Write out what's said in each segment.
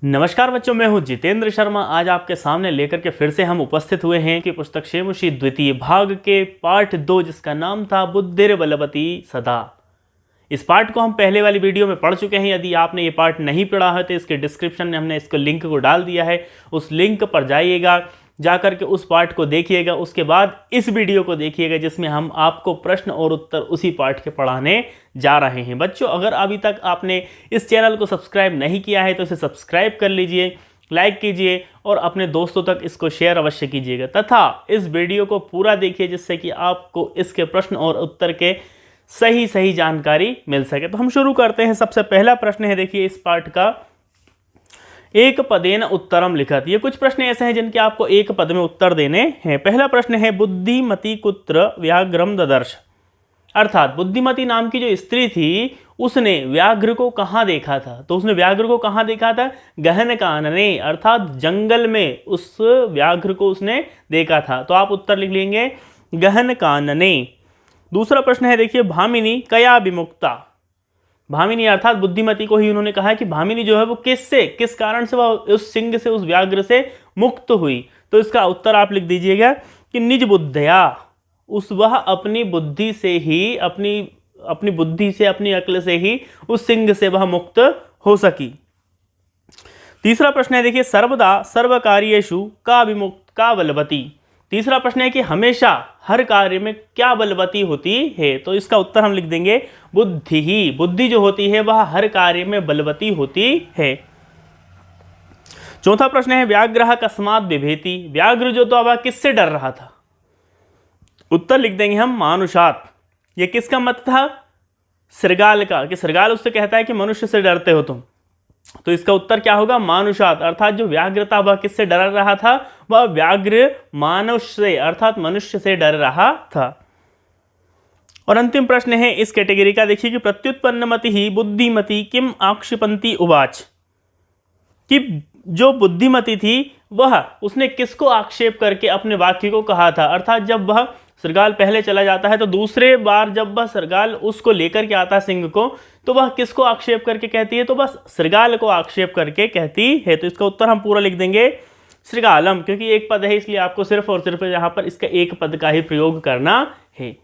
नमस्कार बच्चों, मैं हूं जितेंद्र शर्मा। आज आपके सामने लेकर के फिर से हम उपस्थित हुए हैं कि पुस्तक शेमुषी द्वितीय भाग के पाठ 2 जिसका नाम था बुद्धिर बलवती सदा। इस पाठ को हम पहले वाली वीडियो में पढ़ चुके हैं। यदि आपने ये पाठ नहीं पढ़ा है तो इसके डिस्क्रिप्शन में हमने इसको लिंक को डाल दिया है, उस लिंक पर जाइएगा, जाकर के उस पाठ को देखिएगा। उसके बाद इस वीडियो को देखिएगा जिसमें हम आपको प्रश्न और उत्तर उसी पाठ के पढ़ाने जा रहे हैं। बच्चों, अगर अभी तक आपने इस चैनल को सब्सक्राइब नहीं किया है तो इसे सब्सक्राइब कर लीजिए, लाइक कीजिए और अपने दोस्तों तक इसको शेयर अवश्य कीजिएगा तथा इस वीडियो को पूरा देखिए जिससे कि आपको इसके प्रश्न और उत्तर के सही सही जानकारी मिल सके। तो हम शुरू करते हैं। सबसे पहला प्रश्न है, देखिए इस पाठ का, एक पदेन उत्तरम लिखत। ये कुछ प्रश्न ऐसे हैं जिनके आपको एक पद में उत्तर देने हैं। पहला प्रश्न है, बुद्धिमती कुत्र व्याघ्रम ददर्श। अर्थात बुद्धिमती नाम की जो स्त्री थी उसने व्याघ्र को कहाँ देखा था? तो उसने व्याघ्र को कहाँ देखा था? गहन कानने, अर्थात जंगल में उस व्याघ्र को उसने देखा था। तो आप उत्तर लिख लेंगे गहन कानने। दूसरा प्रश्न है, देखिए भामिनी कया विमुक्ता। भामिनी अर्थात बुद्धिमती को ही उन्होंने कहा कि भामिनी जो है वो किस कारण से वह उस सिंह से, उस व्याघ्र से मुक्त हुई। तो इसका उत्तर आप लिख दीजिएगा कि निज बुद्धया, वह अपनी बुद्धि से ही, अपनी बुद्धि से, अपनी अक्ल से ही उस सिंह से वह मुक्त हो सकी। तीसरा प्रश्न है, देखिए सर्वदा सर्वकार्येषु का विमुक्त का बलवती। तीसरा प्रश्न है कि हमेशा हर कार्य में क्या बलवती होती है? तो इसका उत्तर हम लिख देंगे बुद्धि ही। बुद्धि जो होती है वह हर कार्य में बलवती होती है। चौथा प्रश्न है, व्याघ्र कस्मात् बिभेति। व्याघ्र जो तो वह किससे डर रहा था? उत्तर लिख देंगे हम मानुषात। ये किसका मत था? श्रृगाल का, कि श्रृगाल उससे कहता है कि मनुष्य से डरते हो तुम। तो इसका उत्तर क्या होगा? मानुषात। अर्थात जो व्याघ्र था वह किससे डर रहा था? वह व्याघ्र मानुष से, अर्थात मनुष्य से डर रहा था। और अंतिम प्रश्न है इस कैटेगरी का, देखिए कि प्रत्युत्पन्नमति ही बुद्धिमती किम आक्षिपंती उवाच। कि जो बुद्धिमती थी वह उसने किसको आक्षेप करके अपने वाक्य को कहा था? अर्थात जब वह श्रृगाल पहले चला जाता है तो दूसरे बार जब वह श्रृगाल उसको लेकर के आता है सिंह को, तो वह किसको आक्षेप करके कहती है? तो बस श्रृगाल को आक्षेप करके कहती है। तो इसका उत्तर हम पूरा लिख देंगे श्रृगालम, क्योंकि एक पद है इसलिए आपको सिर्फ और सिर्फ यहाँ पर इसका एक पद का ही प्रयोग करना है।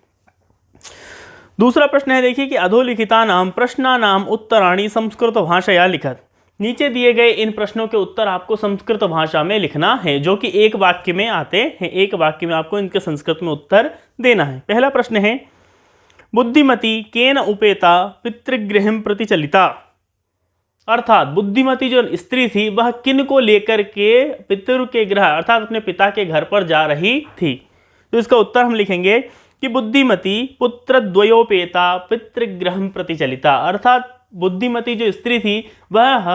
दूसरा प्रश्न है, देखिए कि अधोलिखिता नाम प्रश्ना नाम उत्तराणी संस्कृत भाषाया लिखत। नीचे दिए गए इन प्रश्नों के उत्तर आपको संस्कृत भाषा में लिखना है, जो कि एक वाक्य में आते हैं। एक वाक्य में आपको इनके संस्कृत में उत्तर देना है। पहला प्रश्न है, बुद्धिमती केन उपेता पितृगृहं प्रति चलिता। अर्थात बुद्धिमती जो स्त्री थी वह किन को लेकर के पितृ के गृह, अर्थात अपने पिता के घर पर जा रही थी। तो इसका उत्तर हम लिखेंगे कि बुद्धिमती पुत्रद्वयोपेता पितृगृहं प्रति चलिता। अर्थात बुद्धिमती जो स्त्री थी वह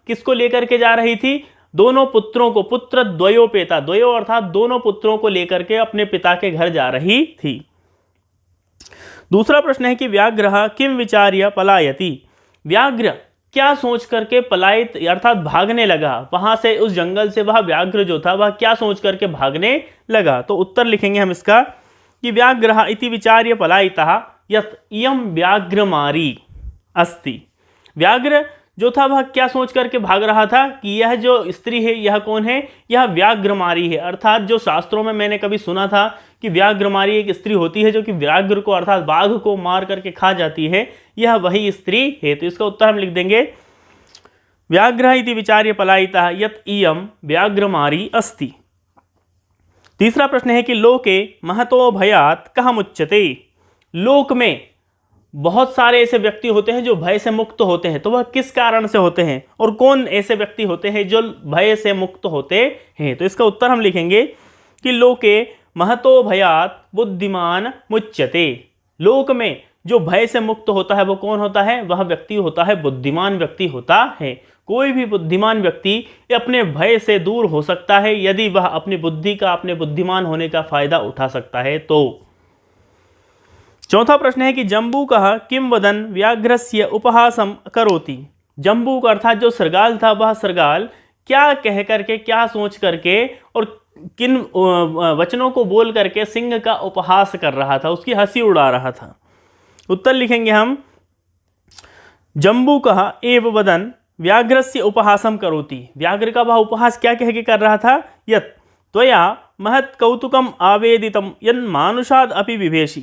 किसको लेकर के जा रही थी? दोनों पुत्रों को, पुत्र द्वयोपेता, द्वयो अर्थात दोनों पुत्रों को लेकर के अपने पिता के घर जा रही थी। दूसरा प्रश्न है कि व्याघ्र किम विचार्य पलायति। व्याघ्र क्या सोच करके पलायित अर्थात भागने लगा वहां से, उस जंगल से वह व्याघ्र जो था वह क्या सोच करके भागने लगा? तो उत्तर लिखेंगे हम इसका कि व्याघ्र इति विचार्य पलायितः यत् इयं व्याघ्रमारी अस्ति। व्याघ्र जो था वह क्या सोच करके भाग रहा था कि यह जो स्त्री है यह कौन है? यह व्याघ्रमारी है। अर्थात जो शास्त्रों में मैंने कभी सुना था कि व्याघ्रमारी एक स्त्री होती है जो कि व्याघ्र को अर्थात बाघ को मार करके खा जाती है, यह वही स्त्री है। तो इसका उत्तर हम लिख देंगे व्याघ्र इति विचार्य पलायितः यत् इयं व्याघ्रमारी अस्ति। तीसरा प्रश्न है कि लोके महतो भयात् कः मुच्यते। लोक में बहुत सारे ऐसे व्यक्ति होते हैं जो भय से मुक्त होते हैं, तो वह किस कारण से होते हैं और कौन ऐसे व्यक्ति होते हैं जो भय से मुक्त होते हैं? तो इसका उत्तर हम लिखेंगे कि लोके महतो भयात् बुद्धिमान मुच्यते। लोक में जो भय से मुक्त होता है वो कौन होता है? वह व्यक्ति होता है बुद्धिमान व्यक्ति होता है। कोई भी बुद्धिमान व्यक्ति अपने भय से दूर हो सकता है यदि वह अपनी बुद्धि का, अपने बुद्धिमान होने का फायदा उठा सकता है। तो चौथा प्रश्न है कि जम्बूकः किं वदन् व्याघ्रस्य उपहासं करोति। जम्बूक अर्थात जो श्रृगाल था वह श्रृगाल क्या कह करके, क्या सोच करके और किन वचनों को बोल करके सिंह का उपहास कर रहा था, उसकी हंसी उड़ा रहा था? उत्तर लिखेंगे हम जम्बूकः एव वदन् व्याघ्रस्य उपहासम करोति, व्याघ्र का वह उपहास क्या कह के कर रहा था, यत् त्वया महत् कौतुकम आवेदितम यन् मानुषाद अपि विभेषी,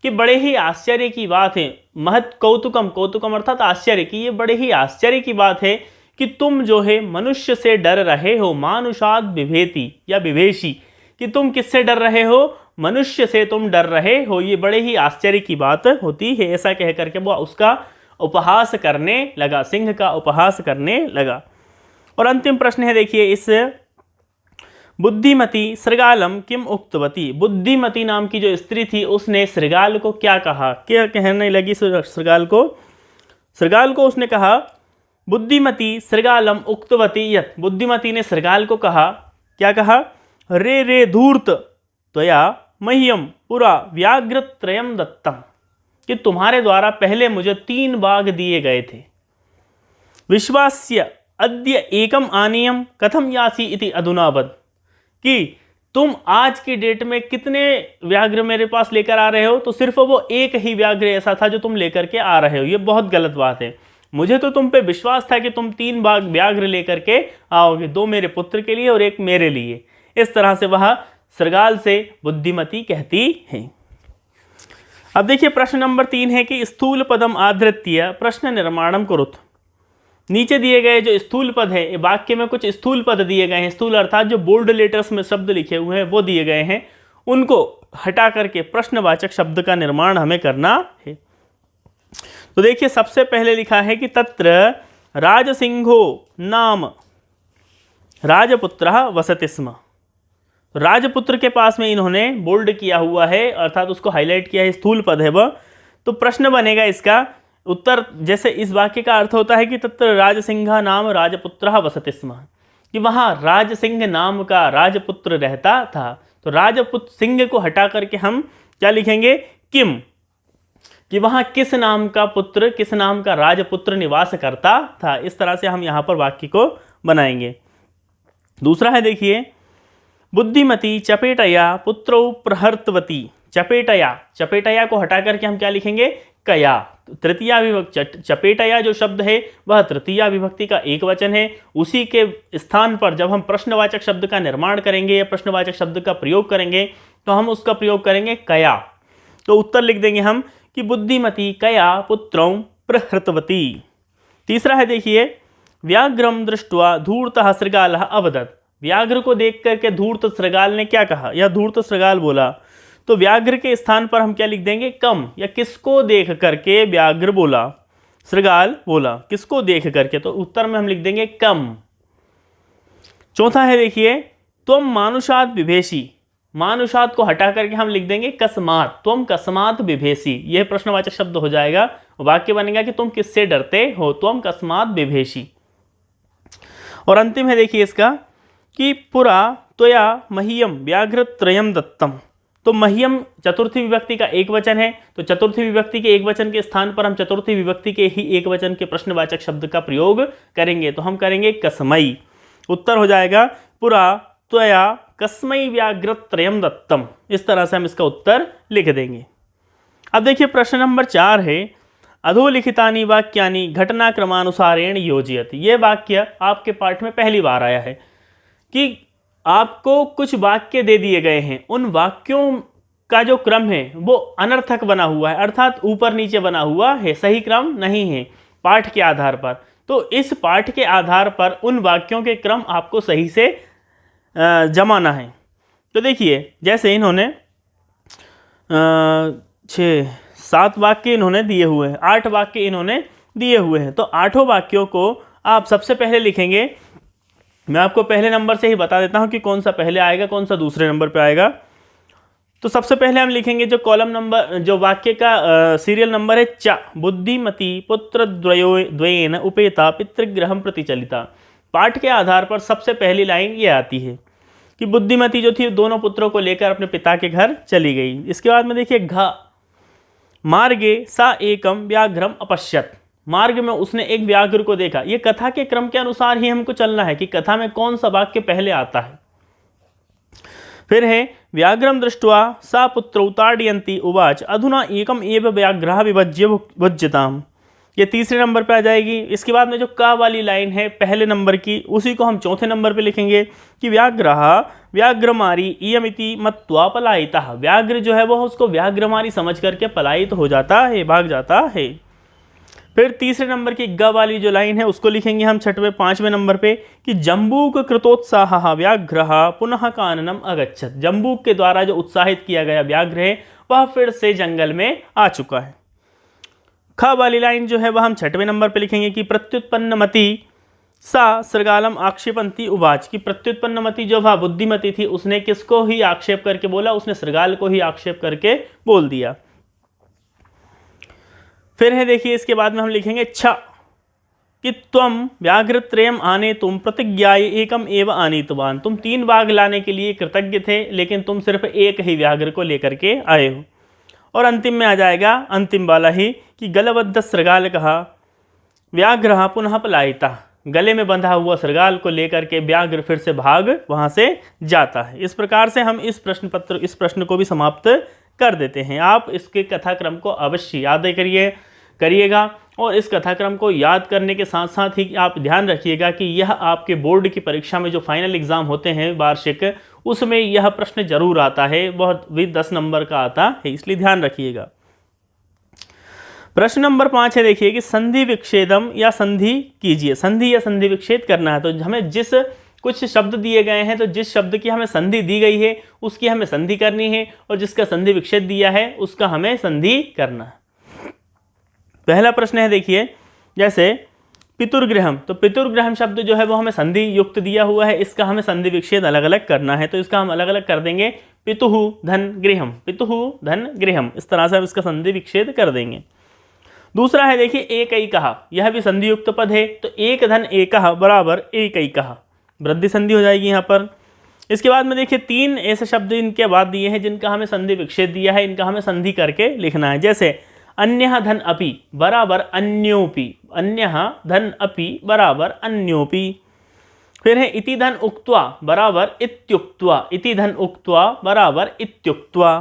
कि बड़े ही आश्चर्य की बात है, महत् कौतुकम, कौतुकम अर्थात आश्चर्य, कि ये बड़े ही आश्चर्य की बात है कि तुम जो है मनुष्य से डर रहे हो, मानुषाद विभेति या विभेषी, कि तुम किससे डर रहे हो, मनुष्य से तुम डर रहे हो, ये बड़े ही आश्चर्य की बात होती है। ऐसा कह करके वो उसका उपहास करने लगा, सिंह का उपहास करने लगा। और अंतिम प्रश्न है देखिए, इस बुद्धिमती श्रृगालम किम उक्तवती, बुद्धिमती नाम की जो स्त्री थी उसने श्रृगाल को क्या कहा, क्या कहने लगी श्रृगाल को, श्रृगाल को उसने कहा, बुद्धिमती श्रृगालम उक्तवती यत्, बुद्धिमती ने श्रृगाल को कहा, क्या कहा, रे रे धूर्त त्वया मह्यम पुरा व्याघ्रत्रयम दत्तम, कि तुम्हारे द्वारा पहले मुझे 3 बाघ दिए गए थे, विश्वास्य अद्य एकम आनीयम कथम यासी इति अधुनावद, कि तुम आज की डेट में कितने व्याघ्र मेरे पास लेकर आ रहे हो, तो सिर्फ वो एक ही व्याघ्र ऐसा था जो तुम लेकर के आ रहे हो, ये बहुत गलत बात है। मुझे तो तुम पे विश्वास था कि तुम 3 बाघ व्याघ्र लेकर के आओगे, 2 मेरे पुत्र के लिए और 1 मेरे लिए। इस तरह से वह श्रृगाल से बुद्धिमती कहती है। अब देखिए प्रश्न नंबर 3 है कि स्थूल पदम आधृत्य प्रश्न निर्माणम कुरुत, नीचे दिए गए जो स्थूल पद है, वाक्य में कुछ स्थूल पद दिए गए हैं, स्थूल अर्थात जो बोल्ड लेटर्स में शब्द लिखे हुए हैं वो दिए गए हैं, उनको हटा करके प्रश्नवाचक शब्द का निर्माण हमें करना है। तो देखिए सबसे पहले लिखा है कि तत्र राजसिंहो नाम राजपुत्रः वसति स्म, राजपुत्र के पास में इन्होंने बोल्ड किया हुआ है अर्थात उसको हाईलाइट किया है, स्थूल पद है वह। तो प्रश्न बनेगा इसका उत्तर, जैसे इस वाक्य का अर्थ होता है कि तत्र राजसिंह नाम राजपुत्रः वसति स्म, कि वहाँ राजसिंह नाम का राजपुत्र रहता था। तो राजपुत्र सिंह को हटा करके हम क्या लिखेंगे, किम, कि वहाँ किस नाम का पुत्र, किस नाम का राजपुत्र निवास करता था। इस तरह से हम यहाँ पर वाक्य को बनाएंगे। दूसरा है देखिए, बुद्धिमती चपेटया पुत्रौ प्रहर्तवती, चपेटया, चपेटया को हटा करके हम क्या लिखेंगे, कया। तृतीया विभक्ति, चपेटया जो शब्द है वह तृतीया विभक्ति का एक वचन है, उसी के स्थान पर जब हम प्रश्नवाचक शब्द का निर्माण करेंगे या प्रश्नवाचक शब्द का प्रयोग करेंगे तो हम उसका प्रयोग करेंगे कया। तो उत्तर लिख देंगे हम कि बुद्धिमती कया पुत्रौ प्रहृतवती। तीसरा है देखिए, व्याघ्रम दृष्ट्वा धूर्तः श्रृगालः अवदत्, व्याघ्र को देख करके धूर्त श्रृगाल ने क्या कहा या धूर्त श्रृगाल बोला। तो व्याघ्र के स्थान पर हम क्या लिख देंगे, कम, या किसको देख करके व्याघ्र बोला, श्रृगाल बोला, किसको देख करके, तो उत्तर में हम लिख देंगे कम। चौथा है देखिए, तुम मानुषात विभेषी, मानुषात को हटा करके हम लिख देंगे कस्मात, तुम कस्मात विभेषी, यह प्रश्नवाचक शब्द हो जाएगा, वाक्य बनेगा कि तुम किससे डरते हो, तुम कस्मात विभेषी। और अंतिम है देखिए इसका कि पुरा त्वया मह्यम व्याघ्रत्रयम दत्तम, तो मह्यम चतुर्थी विभक्ति का एक वचन है, तो चतुर्थी विभक्ति के एक वचन के स्थान पर हम चतुर्थी विभक्ति के ही एक वचन के प्रश्नवाचक शब्द का प्रयोग करेंगे, तो हम करेंगे कस्मै। उत्तर हो जाएगा पुरा त्वया कस्मै व्याघ्रत्रयम दत्तम। इस तरह से हम इसका उत्तर लिख देंगे। अब देखिए प्रश्न नंबर 4 है, अधोलिखितानि वाक्यानि घटनाक्रमानुसारेण योजयति। ये वाक्य आपके पाठ में पहली बार आया है कि आपको कुछ वाक्य दे दिए गए हैं, उन वाक्यों का जो क्रम है वो अनर्थक बना हुआ है, अर्थात ऊपर नीचे बना हुआ है, सही क्रम नहीं है पाठ के आधार पर। तो इस पाठ के आधार पर उन वाक्यों के क्रम आपको सही से जमाना है। तो देखिए जैसे इन्होंने 6-7 वाक्य इन्होंने दिए हुए हैं, 8 वाक्य इन्होंने दिए हुए हैं, तो 8 वाक्यों को आप सबसे पहले लिखेंगे। मैं आपको पहले नंबर से ही बता देता हूं कि कौन सा पहले आएगा, कौन सा दूसरे नंबर पे आएगा। तो सबसे पहले हम लिखेंगे जो कॉलम नंबर, जो वाक्य का सीरियल नंबर है च, बुद्धिमती पुत्र द्वयेन उपेता पितृगृहम प्रतिचलिता। पाठ के आधार पर सबसे पहली लाइन ये आती है कि बुद्धिमती जो थी दोनों पुत्रों को लेकर अपने पिता के घर चली गई। इसके बाद में देखिए घ, मार्गे सा एकम व्याघ्रम अपश्यत, मार्ग में उसने एक व्याघ्र को देखा। ये कथा के क्रम के अनुसार ही हमको चलना है कि कथा में कौन सा वाक्य पहले आता है। फिर है व्याघ्रम दृष्ट्वा सा पुत्रौ ताडयन्ती उवाच अधुना एकम एव व्याघ्रः विभज्य भुज्यताम, ये तीसरे नंबर पे आ जाएगी। इसके बाद में जो का वाली लाइन है पहले नंबर की, उसी को हम चौथे नंबर पे लिखेंगे कि व्याघ्रः व्याघ्रमारी इयमिति मत्वा पलायितः। व्याघ्र जो है वो उसको व्याघ्रमारी समझ करके पलायित हो जाता है, भाग जाता है। फिर तीसरे नंबर की ग वाली जो लाइन है उसको लिखेंगे हम छठवें पांचवें नंबर पे कि जम्बूक कृतोत्साह व्याघ्रः पुनः काननम अगच्छत। जम्बूक के द्वारा जो उत्साहित किया गया व्याघ्र है वह फिर से जंगल में आ चुका है। ख वाली लाइन जो है वह हम छठवें नंबर पे लिखेंगे कि प्रत्युत्पन्नमति सा सृगालम आक्षेपंती उवाच। की प्रत्युत्पन्नमति जो वह बुद्धिमती थी उसने किसको ही आक्षेप करके बोला, उसने सृगाल को ही आक्षेप करके बोल दिया। फिर है देखिए इसके बाद में हम लिखेंगे छ कि त्वम व्याघ्रत्रयम आने तुम प्रतिज्ञाय एकम एव आनीतवान। तुम 3 बाघ लाने के लिए कृतज्ञ थे लेकिन तुम सिर्फ एक ही व्याघ्र को लेकर के आए हो। और अंतिम में आ जाएगा अंतिम वाला ही कि गलबद्ध सृगाल कहा व्याघ्र पुनः पलायिता। गले में बंधा हुआ सृगाल को लेकर के व्याघ्र फिर से भाग वहां से जाता है। इस प्रकार से हम इस प्रश्न को भी समाप्त कर देते हैं। आप इसके कथाक्रम को अवश्य याद करिएगा और इस कथाक्रम को याद करने के साथ साथ ही आप ध्यान रखिएगा कि यह आपके बोर्ड की परीक्षा में जो फाइनल एग्जाम होते हैं वार्षिक, उसमें यह प्रश्न जरूर आता है, बहुत भी 10 नंबर का आता है, इसलिए ध्यान रखिएगा। प्रश्न नंबर 5 है देखिए कि संधि विच्छेदम या संधि कीजिए। संधि या संधि विच्छेद करना है तो हमें जिस कुछ शब्द दिए गए हैं तो जिस शब्द की हमें संधि दी गई है उसकी हमें संधि करनी है और जिसका संधि विच्छेद दिया है उसका हमें संधि करना है। पहला प्रश्न है देखिए जैसे पितुर्गृहम, तो पितुर्गृहम शब्द जो है वो हमें संधि युक्त दिया हुआ है, इसका हमें संधि विच्छेद अलग अलग करना है। तो इसका हम अलग अलग कर देंगे पितुः धन गृहम, पितुः धन गृहम, इस तरह से हम इसका संधि विच्छेद कर देंगे। दूसरा है देखिए एकैकः, यह भी संधि युक्त पद है तो एक धन एकः बराबर एकैकः, वृद्धि संधि हो जाएगी यहाँ पर। इसके बाद में देखिए 3 ऐसे शब्द इनके बाद दिए हैं जिनका हमें संधि विच्छेद दिया है, इनका हमें संधि करके लिखना है। जैसे अन्यः धन अपि बराबर अन्योपि, अन्यः धन अपि बराबर अन्योपि। फिर है इति धन उक्त्वा बराबर इत्युक्त्वा, इति धन उक्त्वा बराबर इत्युक्त्वा।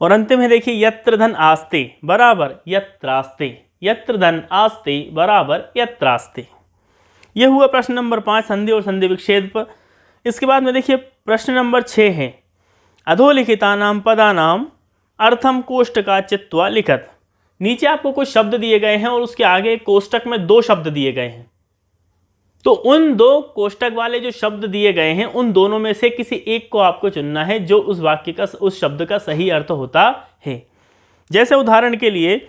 और अंतिम है देखिए यत्र धन आस्ते बराबर यत्रास्ते, यत्र धन आस्ते बराबर यत्रास्ते। यह हुआ प्रश्न नंबर 5 संधि और संधि विच्छेद पर। इसके बाद में देखिए प्रश्न नंबर 6 है अधोलिखितानां पदानां अर्थम कोष्टका चित्वा लिखत। नीचे आपको कुछ शब्द दिए गए हैं और उसके आगे कोष्टक में 2 शब्द दिए गए हैं, तो उन 2 कोष्टक वाले जो शब्द दिए गए हैं उन दोनों में से किसी एक को आपको चुनना है जो उस वाक्य का, उस शब्द का सही अर्थ होता है। जैसे उदाहरण के लिए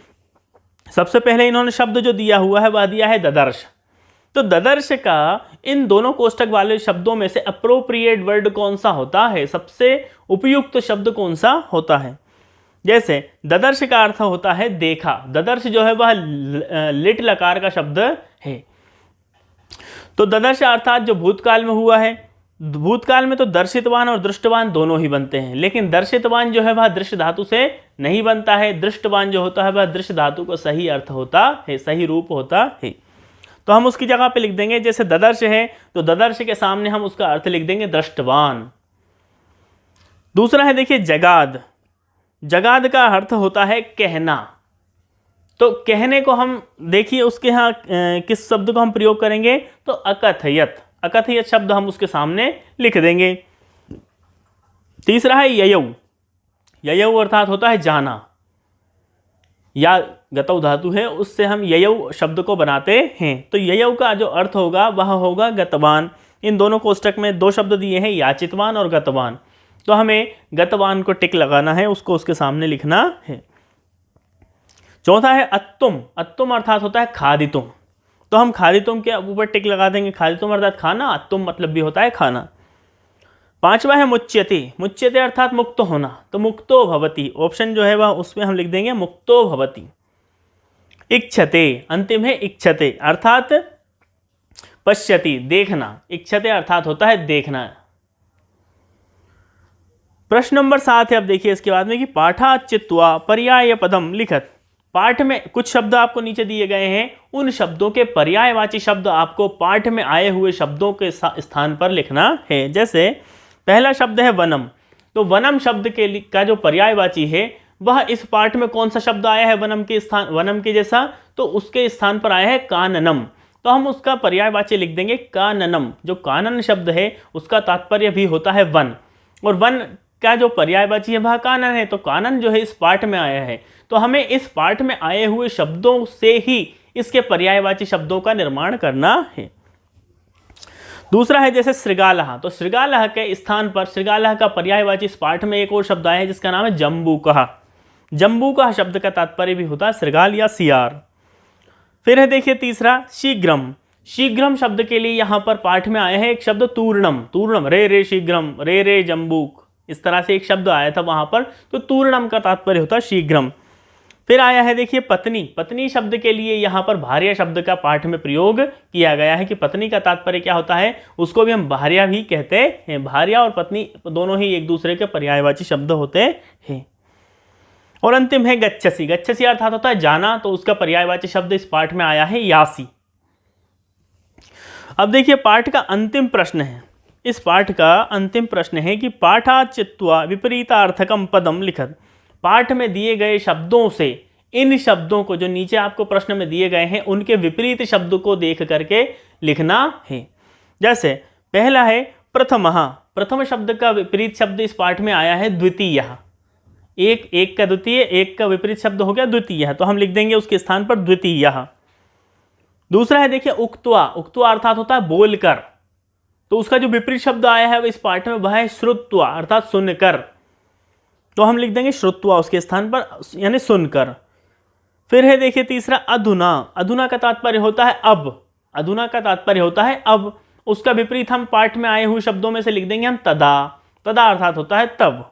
सबसे पहले इन्होंने शब्द जो दिया हुआ है वह दिया है ददर्श, तो ददर्श का इन दोनों कोष्टक वाले शब्दों में से अप्रोप्रिएट वर्ड कौन सा होता है, सबसे उपयुक्त शब्द कौन सा होता है। जैसे ददर्श का अर्थ होता है देखा, ददर्श जो है वह लिट लकार का शब्द है। तो ददर्श अर्थात जो भूतकाल में हुआ है, भूतकाल में तो दर्शितवान और दृष्टवान दोनों ही बनते हैं, लेकिन दर्शितवान जो है वह दृश्य धातु से नहीं बनता है, दृष्टवान जो होता है वह दृश्य धातु को सही अर्थ होता है, सही रूप होता है। तो हम उसकी जगह पे लिख देंगे जैसे ददर्श है तो ददर्श के सामने हम उसका अर्थ लिख देंगे दृष्टवान। दूसरा है देखिए जगाद, जगाद का अर्थ होता है कहना, तो कहने को हम देखिए उसके यहाँ किस शब्द को हम प्रयोग करेंगे तो अकथयत, अकथयत शब्द हम उसके सामने लिख देंगे। तीसरा है ययौ, ययौ अर्थात होता है जाना, या गतौ धातु है उससे हम ययौ शब्द को बनाते हैं, तो ययौ का जो अर्थ होगा वह होगा गतवान। इन दोनों कोष्टक में 2 शब्द दिए हैं याचितवान और गतवान, तो हमें गतवान को टिक लगाना है, उसको उसके सामने लिखना है। चौथा है अत्तुम, अत्तुम अर्थात होता है खादितुम, तो हम खादितुम के ऊपर टिक लगा देंगे, खादितुम अर्थात खाना, अत्तुम मतलब भी होता है खाना। पांचवा है मुच्यते, मुच्यते अर्थात मुक्त होना, तो मुक्तो भवति, ऑप्शन जो है वह उसमें हम लिख देंगे मुक्तो भवति। इच्छते, अंतिम है इच्छते अर्थात पश्यति, देखना, इच्छते अर्थात होता है देखना। प्रश्न नंबर 7 है अब देखिए इसके बाद में कि पाठा चित्वा पर्याय पदम लिखत। पाठ में कुछ शब्द आपको नीचे दिए गए हैं, उन शब्दों के पर्यायवाची शब्द आपको पाठ में आए हुए शब्दों के स्थान पर लिखना है। जैसे पहला शब्द है वनम, तो वनम शब्द का जो पर्यायवाची है वह इस पाठ में कौन सा शब्द आया है वनम के जैसा, तो उसके स्थान पर आया है काननम। तो हम उसका पर्यायवाची लिख देंगे काननम। जो कानन शब्द है उसका तात्पर्य भी होता है वन, और वन का जो पर्यायवाची है वह कानन है। तो कानन जो है इस पाठ में आया है, तो हमें इस पाठ में आए हुए शब्दों से ही इसके पर्यायवाची शब्दों का निर्माण करना है। दूसरा है जैसे श्रृगालः, तो श्रृगालः के स्थान पर श्रृगालः का पर्यायवाची इस पाठ में एक और शब्द आया है जिसका नाम है जम्बूकः। जम्बूकः शब्द का तात्पर्य भी होता है श्रृगाल या सियार। फिर है देखिए तीसरा शीघ्रम। शीघ्रम शब्द के लिए यहाँ पर पाठ में आया है एक शब्द तूर्णम। तूर्णम रे रे शीघ्रम, रे रे जम्बूक, इस तरह से एक शब्द आया था वहाँ पर, तो तूर्णम का तात्पर्य होता है शीघ्रम। फिर आया है देखिए पत्नी। पत्नी शब्द के लिए यहाँ पर भार्या शब्द का पाठ में प्रयोग किया गया है कि पत्नी का तात्पर्य क्या होता है, उसको भी हम भार्या भी कहते हैं। भार्या और पत्नी दोनों ही एक दूसरे के पर्यायवाची शब्द होते हैं। और अंतिम है गच्छसि। गच्छसि अर्थात होता है जाना, तो उसका पर्यायवाची शब्द इस पाठ में आया है यासी। अब देखिए पाठ का अंतिम प्रश्न है। इस पाठ का अंतिम प्रश्न है कि पाठात् चित्वा विपरीतार्थकम पदम लिखत। पाठ में दिए गए शब्दों से इन शब्दों को, जो नीचे आपको प्रश्न में दिए गए हैं, उनके विपरीत शब्द को देख करके लिखना है। जैसे पहला है प्रथमः। प्रथम शब्द का विपरीत शब्द इस पाठ में आया है द्वितीयः। एक का द्वितीय, एक का विपरीत शब्द हो गया द्वितीयः, तो हम लिख देंगे उसके स्थान पर द्वितीयः। दूसरा है देखिए उक्त्वा। उक्त्वा अर्थात होता है बोलकर, तो उसका जो विपरीत शब्द आया है इस पाठ में वह है श्रुत्वा अर्थात सुनकर, तो हम लिख देंगे श्रुत्वा उसके स्थान पर, यानी सुनकर। फिर है देखिए तीसरा अधुना। अधुना का तात्पर्य होता है अब। अधुना का तात्पर्य होता है अब, उसका विपरीत हम पाठ में आए हुए शब्दों में से लिख देंगे हम तदा। तदा अर्थात होता है तब।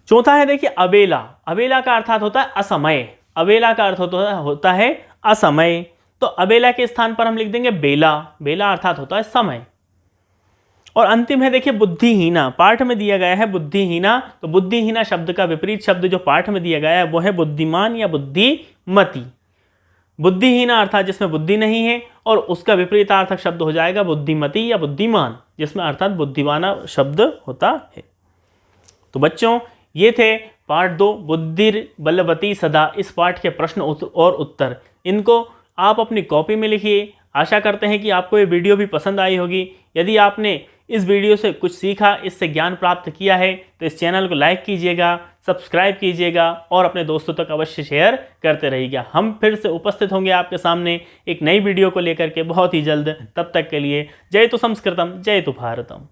चौथा है देखिए अबेला। अबेला का अर्थात होता है असमय। अबेला का अर्थ होता है असमय, तो अबेला के स्थान पर हम लिख देंगे बेला। बेला अर्थात होता है समय। और अंतिम है देखिए बुद्धिहीना। पाठ में दिया गया है बुद्धिहीना, तो बुद्धिहीना शब्द का विपरीत शब्द जो पाठ में दिया गया है वो है बुद्धिमान या बुद्धिमती। बुद्धिहीना अर्थात जिसमें बुद्धि नहीं है, और उसका विपरीतार्थक शब्द हो जाएगा बुद्धिमती या बुद्धिमान, जिसमें अर्थात बुद्धिमाना शब्द होता है। तो बच्चों ये थे पाठ 2 बुद्धिर्बलवती सदा, इस पाठ के प्रश्न और उत्तर। इनको आप अपनी कॉपी में लिखिए। आशा करते हैं कि आपको ये वीडियो भी पसंद आई होगी। यदि आपने इस वीडियो से कुछ सीखा, इससे ज्ञान प्राप्त किया है, तो इस चैनल को लाइक कीजिएगा, सब्सक्राइब कीजिएगा और अपने दोस्तों तक अवश्य शेयर करते रहिएगा। हम फिर से उपस्थित होंगे आपके सामने एक नई वीडियो को लेकर के बहुत ही जल्द। तब तक के लिए जय तु संस्कृतम, जय तु भारतम।